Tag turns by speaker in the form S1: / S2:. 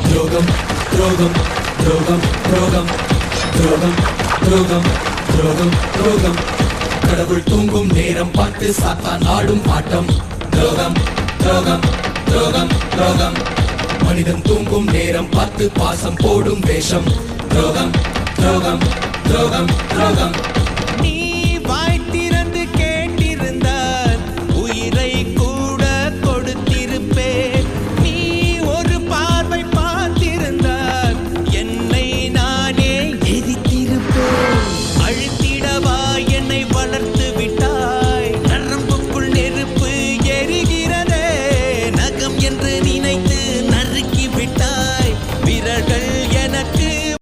S1: துரோகம் துரோகம் துரோகம் துரோகம் துரோகம் துரோகம் துரோகம் துரோகம் கடவுள் தூங்கும் நேரம் பார்த்து சாத்தான் ஆடும் ஆட்டம் துரோகம் துரோகம் துரோகம் துரோகம் மனிதன் தூங்கும் நேரம் பார்த்து பாசம் போடும் வேஷம் துரோகம் துரோகம் துரோகம் துரோகம்